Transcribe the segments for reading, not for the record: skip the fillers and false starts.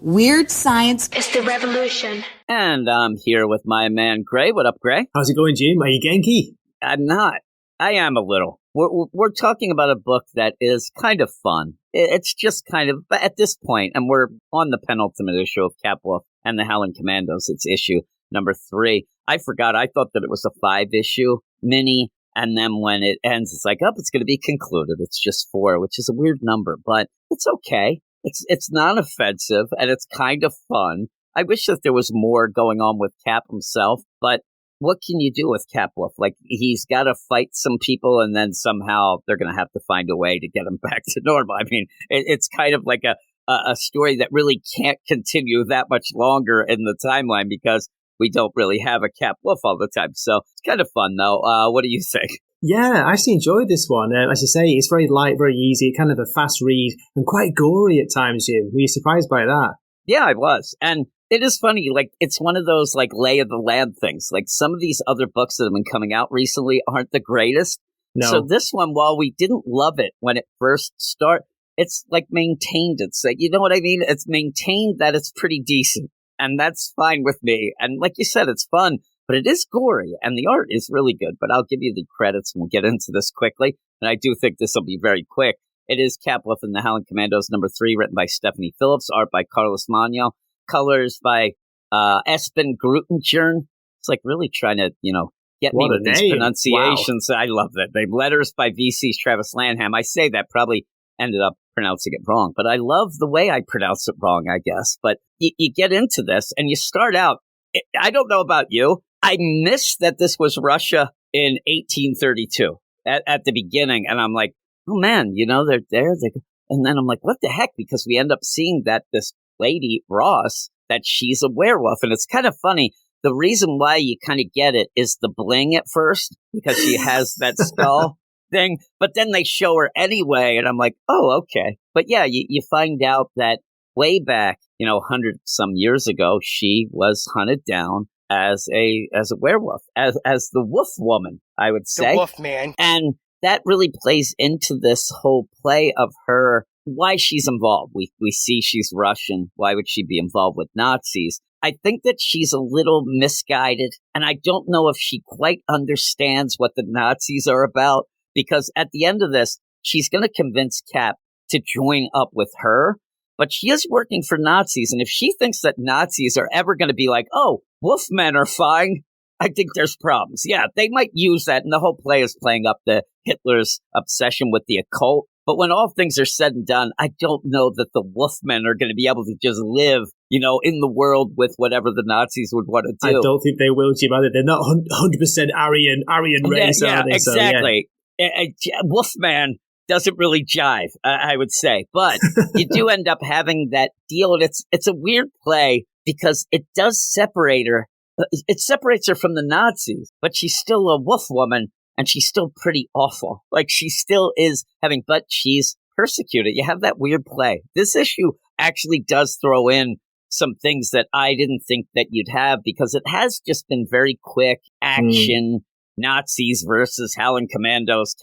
Weird science is the revolution. And I'm here with my man, Gray. What up, Gray? How's it going, Jim? Are you Genki? I'm not. I am a little. We're talking about a book that is kind of fun. It's just kind of, at this point, and we're on the penultimate issue of Capwolf and the Howling Commandos. It's issue number 3. I forgot. I thought that it was a 5-issue mini. And then when it ends, it's like, oh, it's going to be concluded. It's just 4, which is a weird number, but it's okay. It's non-offensive, and it's kind of fun. I wish that there was more going on with Cap himself, but what can you do with Capwolf? Like, he's got to fight some people, and then somehow they're going to have to find a way to get him back to normal. I mean, it's kind of like a story that really can't continue that much longer in the timeline because we don't really have a Capwolf all the time. So it's kind of fun, though. What do you think? Yeah, I actually enjoyed this one. As you say, it's very light, very easy, kind of a fast read, and quite gory at times, Jim. Were you surprised by that? Yeah, I was. And it is funny, like, it's one of those, like, lay of the land things. Like, some of these other books that have been coming out recently aren't the greatest. No. So this one, while we didn't love it when it first started, it's, like, maintained. It's like, you know what I mean? It's maintained that it's pretty decent. And that's fine with me. And like you said, it's fun. But it is gory, and the art is really good. But I'll give you the credits, and we'll get into this quickly. And I do think this will be very quick. It is Capwolf and the Howling Commandos, number 3, written by Stephanie Phillips, art by Carlos Magno, colors by Espen Grutengern. It's like really trying to, get me with these pronunciations. Wow. I love that name. Letters by VC's Travis Lanham. I say that, probably ended up pronouncing it wrong. But I love the way I pronounce it wrong, I guess. But you get into this, and you start out, I don't know about you, I missed that this was Russia in 1832 at the beginning. And I'm like, oh, man, they're there. And then I'm like, what the heck? Because we end up seeing that this lady, Ross, that she's a werewolf. And it's kind of funny. The reason why you kind of get it is the bling at first, because she has that spell thing. But then they show her anyway. And I'm like, oh, okay. But yeah, you find out that way back, 100 some years ago, she was hunted down as a werewolf, as the wolf woman, I would say. The wolf man. And that really plays into this whole play of her, why she's involved. We see she's Russian. Why would she be involved with Nazis? I think that she's a little misguided, and I don't know if she quite understands what the Nazis are about, because at the end of this, she's going to convince Cap to join up with her. But she is working for Nazis, and if she thinks that Nazis are ever going to be like, oh, wolfmen are fine, I think there's problems. Yeah, they might use that, and the whole play is playing up the Hitler's obsession with the occult. But when all things are said and done, I don't know that the wolfmen are going to be able to just live, in the world with whatever the Nazis would want to do. I don't think they will, Jim, either. They're not 100% Aryan race, yeah, are they? Exactly. So, yeah. Wolfman doesn't really jive, I would say. But you do end up having that deal, and it's a weird play because it does separate her. It separates her from the Nazis, but she's still a wolf woman, and she's still pretty awful. Like, she still is but she's persecuted. You have that weird play. This issue actually does throw in some things that I didn't think that you'd have, because it has just been very quick action. Nazis versus Howling Commandos,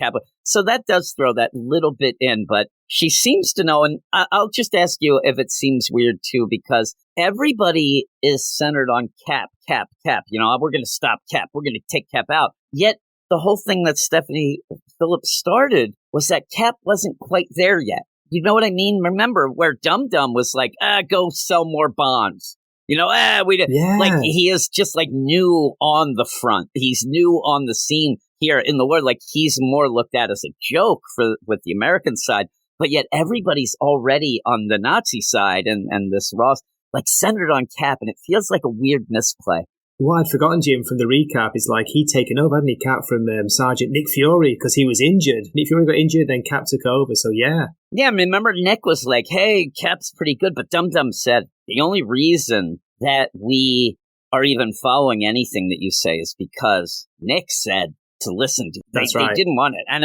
so that does throw that little bit in, but she seems to know, and I'll just ask you if it seems weird too, because everybody is centered on Cap. We're going to stop Cap. We're going to take Cap out. Yet the whole thing that Stephanie Phillips started was that Cap wasn't quite there yet. You know what I mean? Remember where Dum Dum was like, go sell more bonds. Like, he is just like new on the front. He's new on the scene here in the world. Like, he's more looked at as a joke with the American side, but yet everybody's already on the Nazi side, and this Ross, like, centered on Cap, and it feels like a weird misplay. What I'd forgotten, Jim, from the recap is, like, he'd taken over, hadn't he, Cap, from Sergeant Nick Fury, because he was injured. Nick Fury got injured, then Cap took over, so yeah. Yeah, I mean, remember Nick was like, hey, Cap's pretty good, but Dum Dum said, the only reason that we are even following anything that you say is because Nick said to listen to. They didn't want it. And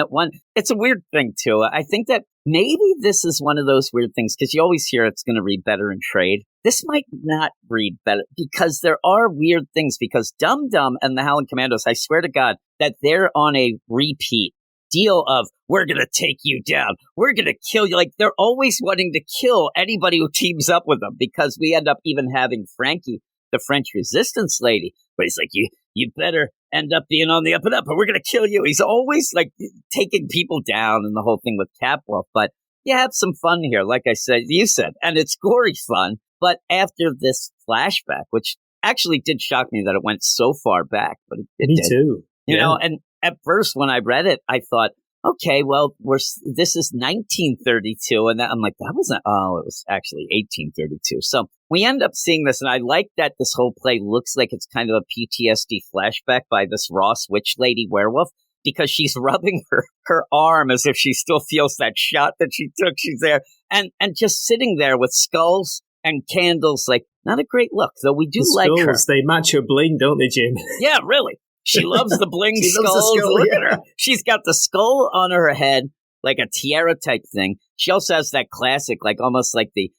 it's a weird thing, too. I think that maybe this is one of those weird things, because you always hear it's going to read better in trade. This might not read better, because there are weird things, because Dum Dum and the Howling Commandos, I swear to God, that they're on a repeat deal of, we're going to take you down. We're going to kill you. Like, they're always wanting to kill anybody who teams up with them, because we end up even having Frankie, the French resistance lady, but he's like, you better end up being on the up and up, or we're going to kill you. He's always like taking people down, and the whole thing with Capwolf. But you have some fun here, like you said, and it's gory fun. But after this flashback, which actually did shock me that it went so far back, but it me did. too. You know, and at first when I read it, I thought, okay, well, this is 1932, and I'm like, it was actually 1832. So we end up seeing this, and I like that this whole play looks like it's kind of a PTSD flashback by this Ross witch lady werewolf, because she's rubbing her arm as if she still feels that shot that she took. She's there, and just sitting there with skulls and candles, like, not a great look, though we do like her. They match her bling, don't they, Jim? Yeah, really. She loves the bling skulls. Look at her. She's got the skull on her head, like a tiara type thing. She also has that classic, like almost like the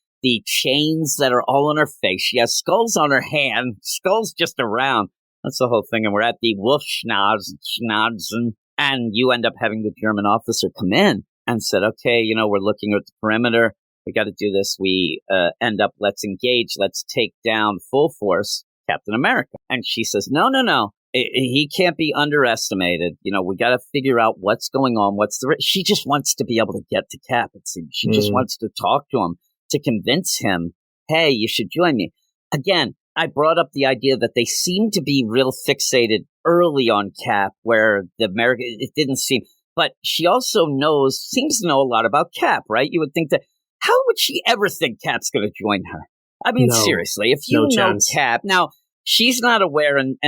chains that are all on her face. She has skulls on her hand, skulls just around. That's the whole thing. And we're at the Wolfschnauzen, and you end up having the German officer come in and said, okay, we're looking at the perimeter. We got to do this. We end up, let's engage. Let's take down full force Captain America. And she says, no. He can't be underestimated. We got to figure out what's going on. She just wants to be able to get to Cap, it seems. She just wants to talk to him, to convince him, hey, you should join me. Again, I brought up the idea that they seem to be real fixated early on Cap, where it didn't seem. But she also seems to know a lot about Cap, right? You would think that, how would she ever think Cap's going to join her? I mean, seriously, if you know Cap. Now, she's not aware, and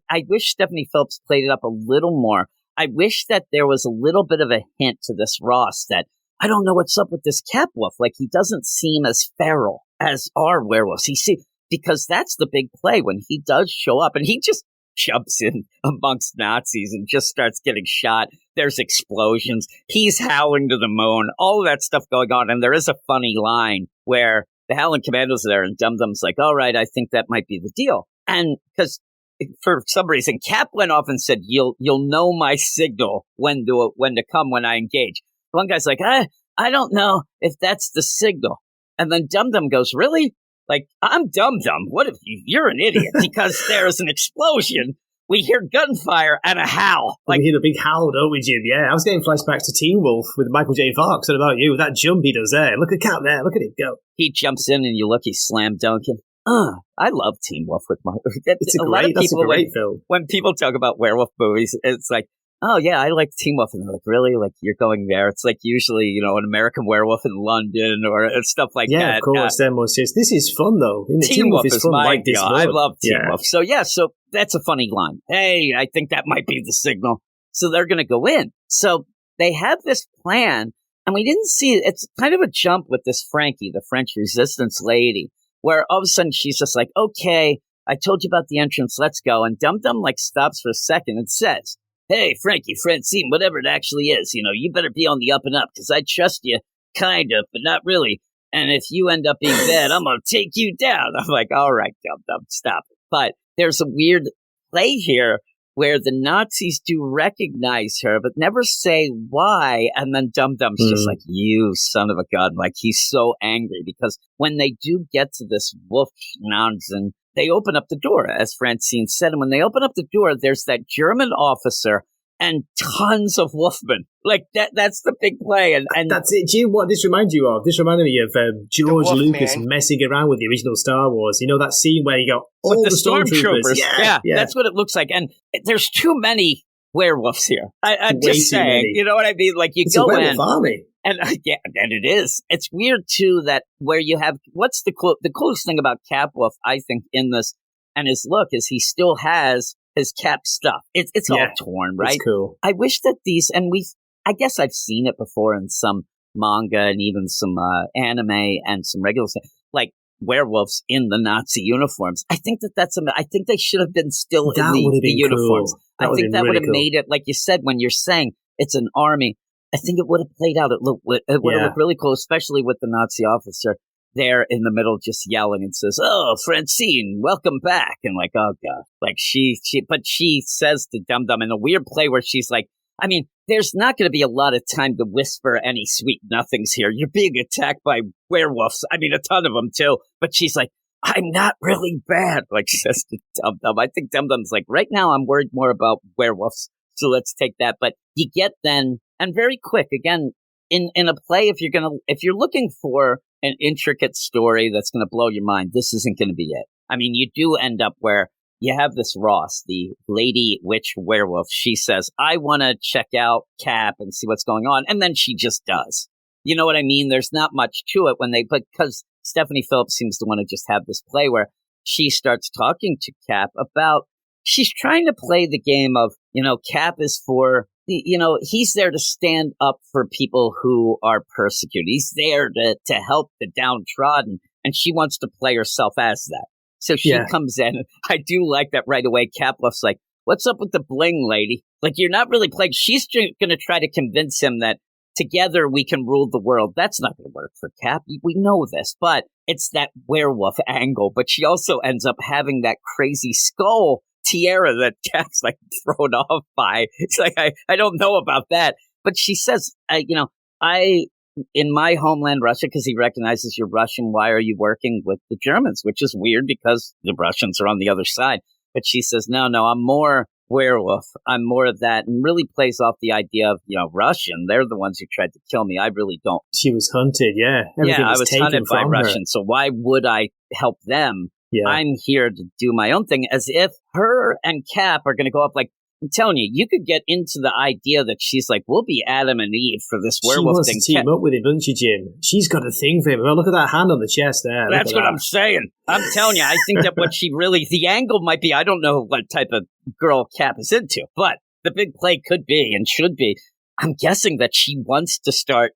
I wish Stephanie Phillips played it up a little more. I wish that there was a little bit of a hint to this Ross that, I don't know what's up with this Capwolf. Like, he doesn't seem as feral as our werewolves. Because that's the big play when he does show up, and he just jumps in amongst Nazis and just starts getting shot. There's explosions. He's howling to the moon. All of that stuff going on, and there is a funny line where the Howling Commandos are there, and Dum Dum's like, all right, I think that might be the deal. And because for some reason, Cap went off and said, you'll know my signal when to come when I engage. One guy's like, I don't know if that's the signal. And then Dum Dum goes, really? Like, I'm Dum Dum. What if you're an idiot? Because there's an explosion. We hear gunfire and a howl. Like, we hear a big howl, don't we, Jim? Yeah, I was getting flashbacks to Teen Wolf with Michael J. Fox. What about you? With that jump he does there. Look at Cap there. Look at him go. He jumps in and you look, he's slam dunking. I love Teen Wolf with Michael. That's a great film. When people talk about werewolf movies, it's like, oh yeah, I like Teen Wolf. And they're like, really? Like, you're going there? It's like usually, an American Werewolf in London or stuff like that. Yeah, of course. This is fun though. Teen Wolf is fun. my deal. I love Teen Wolf. So that's a funny line. Hey, I think that might be the signal. So they're going to go in. So they have this plan, and we didn't see it. It's kind of a jump with this Frankie, the French resistance lady, where all of a sudden she's just like, okay, I told you about the entrance. Let's go. And Dum Dum stops for a second and says, hey, Frankie, Francine, whatever it actually is, you better be on the up and up, because I trust you, kind of, but not really. And if you end up being bad, I'm going to take you down. I'm like, all right, Dum Dum, stop it. But there's a weird play here where the Nazis do recognize her, but never say why. And then Dum Dum's just like, you son of a gun. Like, he's so angry because when they do get to this Wolfschnauzen, they open up the door, as Francine said. And when they open up the door, there's that German officer and tons of Wolfmen. Like, that's the big play. And that's it. Do you know what this reminds you of? This reminded me of George Lucas messing around with the original Star Wars. That scene where you got all the stormtroopers. Yeah, that's what it looks like. And there's too many werewolves here. I'm just saying. Many. You know what I mean? Like, it's go a werewolf army. And and it is. It's weird too that where you have what's the coolest thing about Capwolf, I think, in this and his look is he still has his Cap stuff. It's all torn, right? It's cool. I wish that these I guess I've seen it before in some manga and even some anime and some regular stuff, like werewolves in the Nazi uniforms. I think I think they should have been still in the uniforms. Cool. I think that would have made it, like you said, when you're saying it's an army. I think it would have played out. It would have looked really cool, especially with the Nazi officer there in the middle just yelling and says, oh, Francine, welcome back. And like, oh, God. Like, but she says to Dum Dum in a weird play where she's like, I mean, there's not going to be a lot of time to whisper any sweet nothings here. You're being attacked by werewolves. I mean, a ton of them, too. But she's like, I'm not really bad, like she says to Dum Dum. I think Dum Dum's like, right now I'm worried more about werewolves. So let's take that. But you get then, and very quick, again, in a play, if you're looking for an intricate story that's going to blow your mind, this isn't going to be it. I mean, you do end up where you have this Ross, the lady witch werewolf. She says, I want to check out Cap and see what's going on. And then she just does. You know what I mean? There's not much to it because Stephanie Phillips seems to want to just have this play where she starts talking to Cap about, she's trying to play the game of, Cap is for, he's there to stand up for people who are persecuted. He's there to help the downtrodden. And she wants to play herself as that. So she comes in. I do like that right away. Capwolf's like, what's up with the Bling lady? Like, you're not really playing. She's going to try to convince him that together we can rule the world. That's not going to work for Cap. We know this, but it's that werewolf angle. But she also ends up having that crazy skull tiara that Cap's like thrown off by. It's like, I don't know about that. But she says, in my homeland, Russia, because he recognizes you're Russian, why are you working with the Germans? Which is weird because the Russians are on the other side. But she says, no, I'm more werewolf. I'm more of that, and really plays off the idea of, Russian. They're the ones who tried to kill me. I really don't. She was hunted, yeah. I was hunted by Russians, so why would I help them? Yeah. I'm here to do my own thing, as if her and Cap are going to go up like, I'm telling you, you could get into the idea that she's like, we'll be Adam and Eve for this werewolf thing. She wants to team up with him, doesn't she, Jim? She's got a thing for him. Well, look at that hand on the chest there. That's what I'm saying. I'm telling you, I think that what she really, the angle might be, I don't know what type of girl Cap is into, but the big play could be and should be, I'm guessing that she wants to start,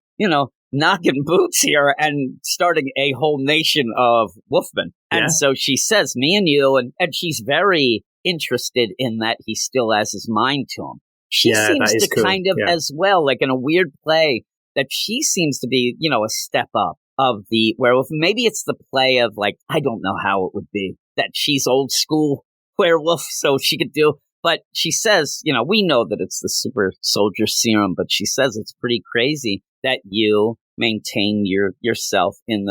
knocking boots here and starting a whole nation of wolfmen. Yeah. And so she says, me and you, and she's very interested in that he still has his mind to him. She seems to cool. kind of as well, like in a weird play, that she seems to be, a step up of the werewolf. Maybe it's the play of like, I don't know how it would be, that she's old school werewolf, so she could do. But she says, we know that it's the super soldier serum, but she says it's pretty crazy that you maintain yourself and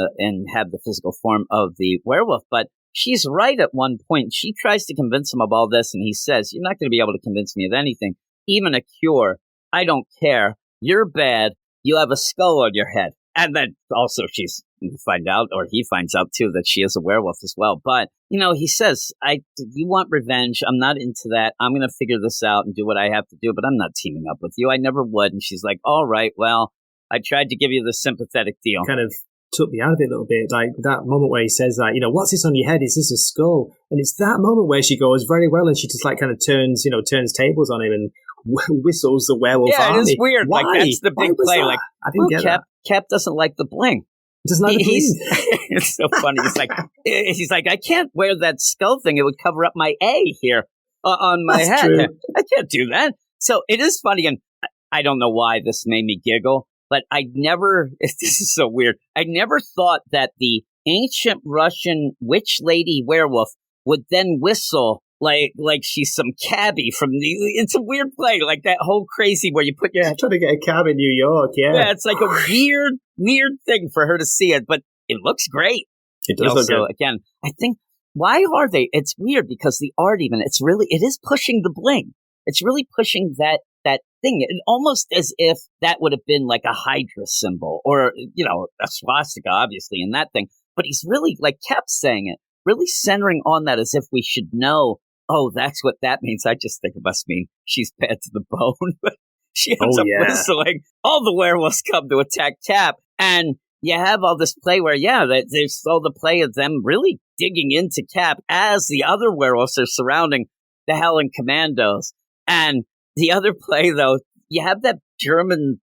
have the physical form of the werewolf. But she's right at one point. She tries to convince him of all this, and he says, you're not going to be able to convince me of anything, even a cure. I don't care. You're bad. You have a skull on your head. And then also he finds out too, that she is a werewolf as well. But, he says, you want revenge. I'm not into that. I'm going to figure this out and do what I have to do, but I'm not teaming up with you. I never would. And she's like, all right, well, I tried to give you the sympathetic deal. Kind of took me out of it a little bit. Like that moment where he says that, what's this on your head? Is this a skull? And it's that moment where she goes very well, and she just like kind of turns tables on him and whistles the werewolf army. Yeah, it is weird. Why? Like that's the big play. That? Like I didn't get that. Cap doesn't like the bling. Doesn't like the bling. It's so funny. He's like, I can't wear that skull thing. It would cover up my A here on my head. True. I can't do that. So it is funny, and I don't know why this made me giggle. But this is so weird. I never thought that the ancient Russian witch lady werewolf would then whistle like she's some cabbie from it's a weird play, like that whole crazy where you put your... trying to get a cab in New York, yeah. Yeah, it's like a weird thing for her to see it, but it looks great. It does look good. Again, I think, why are they... It's weird because the art even, it is pushing the bling. It's really pushing that thing. It almost as if that would have been like a Hydra symbol or, a swastika, obviously, in that thing. But he's really, like kept saying it, really centering on that as if we should know, oh, that's what that means. I just think it must mean she's bad to the bone. But she ends up whistling. All the werewolves come to attack Cap. And you have all this play where, there's all the play of them really digging into Cap as the other werewolves are surrounding the Howling Commandos. And the other play, though, you have that German,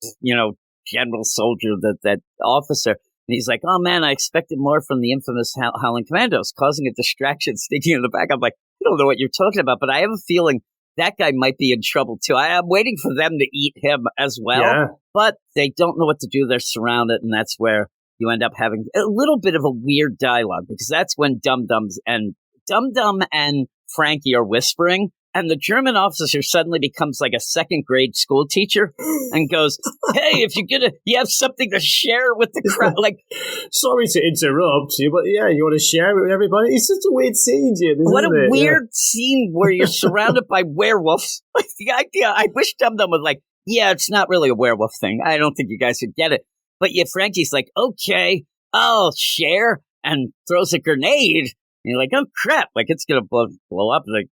general soldier, that officer, and he's like, oh, man, I expected more from the infamous Howling Commandos, causing a distraction, sneaking in the back. I'm like, I don't know what you're talking about, but I have a feeling that guy might be in trouble, too. I am waiting for them to eat him as well, but they don't know what to do. They're surrounded, and that's where you end up having a little bit of a weird dialogue, because that's when Dum Dum and Frankie are whispering. And the German officer suddenly becomes like a second grade school teacher and goes, hey, if you have something to share with the crowd. Like, sorry to interrupt you, but yeah, you want to share it with everybody? It's such a weird scene, Jim. What a weird scene where you're surrounded by werewolves. Like the idea, I wish Dum Dum was like, yeah, it's not really a werewolf thing. I don't think you guys would get it. But yeah, Frankie's like, okay, I'll share, and throws a grenade. And you're like, oh, crap, like it's going to blow up, like,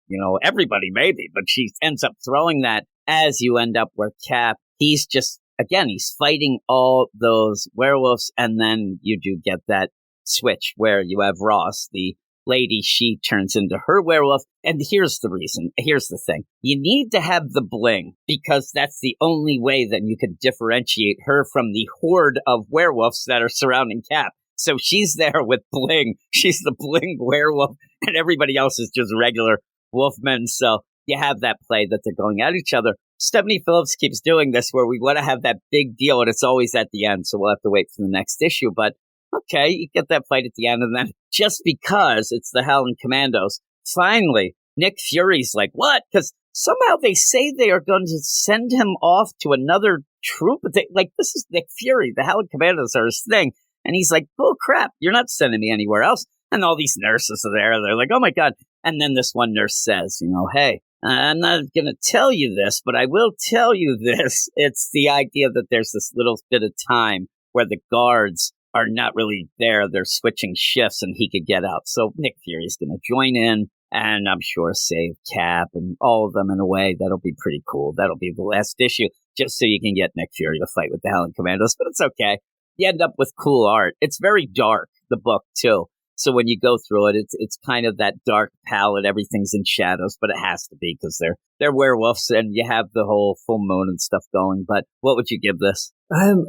everybody maybe. But she ends up throwing that as you end up where Cap, he's just, again, he's fighting all those werewolves. And then you do get that switch where you have Ross, the lady, she turns into her werewolf. And here's the reason. Here's the thing. You need to have the bling because that's the only way that you can differentiate her from the horde of werewolves that are surrounding Cap. So she's there with bling. She's the bling werewolf, and everybody else is just regular wolfmen. So you have that play that they're going at each other. Stephanie Phillips keeps doing this where we want to have that big deal, and it's always at the end. So we'll have to wait for the next issue. But okay, you get that fight at the end, and then just because it's the Howling Commandos, finally, Nick Fury's like, what? Because somehow they say they are going to send him off to another troop. But this is Nick Fury. The Howling Commandos are his thing. And he's like, oh, crap, you're not sending me anywhere else. And all these nurses are there. They're like, oh, my God. And then this one nurse says, hey, I'm not going to tell you this, but I will tell you this. It's the idea that there's this little bit of time where the guards are not really there. They're switching shifts and he could get out. So Nick Fury's going to join in and I'm sure save Cap and all of them in a way. That'll be pretty cool. That'll be the last issue just so you can get Nick Fury to fight with the Howling Commandos. But it's okay. You end up with cool art. It's very dark, the book, too. So when you go through it, it's kind of that dark palette. Everything's in shadows, but it has to be because they're werewolves and you have the whole full moon and stuff going. But what would you give this?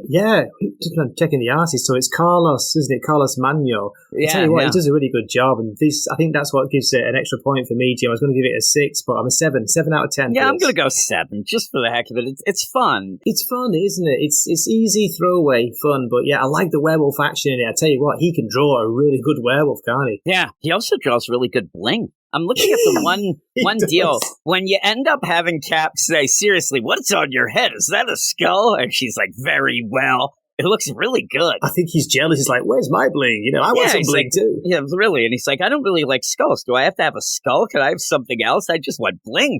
Yeah, just checking the artist. So it's Carlos, isn't it? Carlos Magno. I tell you what, he does a really good job. And I think that's what gives it an extra point for me, Jim. I was going to give it a 6, but I'm a 7 out of 10. Yeah, I'm going to go 7, just for the heck of it. It's fun. It's fun, isn't it? It's easy throwaway fun, but yeah, I like the werewolf action in it. I tell you what, he can draw a really good werewolf, can't he? Yeah, he also draws really good bling. I'm looking at the one deal. When you end up having Cap say, seriously, what's on your head? Is that a skull? And she's like, very well. It looks really good. I think he's jealous. He's like, where's my bling? I want some bling too. Yeah, really. And he's like, I don't really like skulls. Do I have to have a skull? Can I have something else? I just want bling.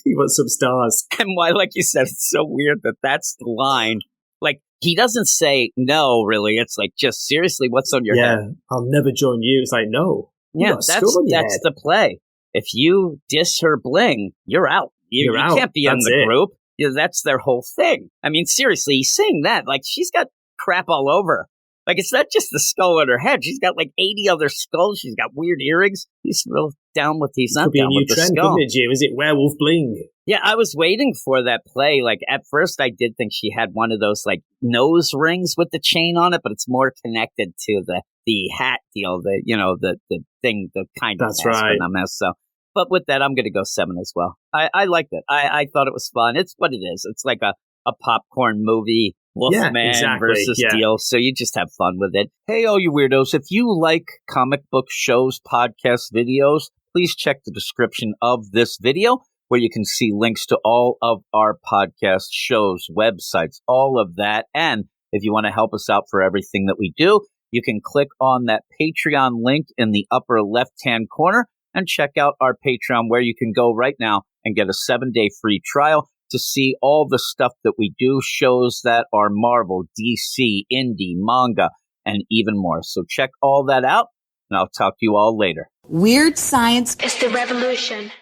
He wants some stars. And why, like you said, it's so weird that that's the line. Like, he doesn't say no, really. It's like, just seriously, what's on your head? Yeah, I'll never join you. It's like, no. Yeah, that's the play. If you diss her bling, you're out. You can't be in the group. That's their whole thing. I mean, seriously, he's saying that. Like, she's got crap all over. Like, it's not just the skull on her head. She's got like 80 other skulls. She's got weird earrings. He's real down with these. Could be a new trend, couldn't it, Jim? Is it werewolf bling? Yeah, I was waiting for that play. Like, at first, I did think she had one of those like nose rings with the chain on it, but it's more connected to the hat deal. The thing, the kind of. That's right. So, but with that, I'm going to go 7 as well. I liked it. I thought it was fun. It's what it is. It's like a popcorn movie. Wolfman versus deal. So you just have fun with it. Hey, all you weirdos, if you like comic book shows, podcasts, videos, please check the description of this video where you can see links to all of our podcast shows, websites, all of that. And if you want to help us out for everything that we do, you can click on that Patreon link in the upper left-hand corner and check out our Patreon where you can go right now and get a 7-day free trial to see all the stuff that we do, shows that are Marvel, DC, indie, manga, and even more. So check all that out, and I'll talk to you all later. Weird science is the revolution.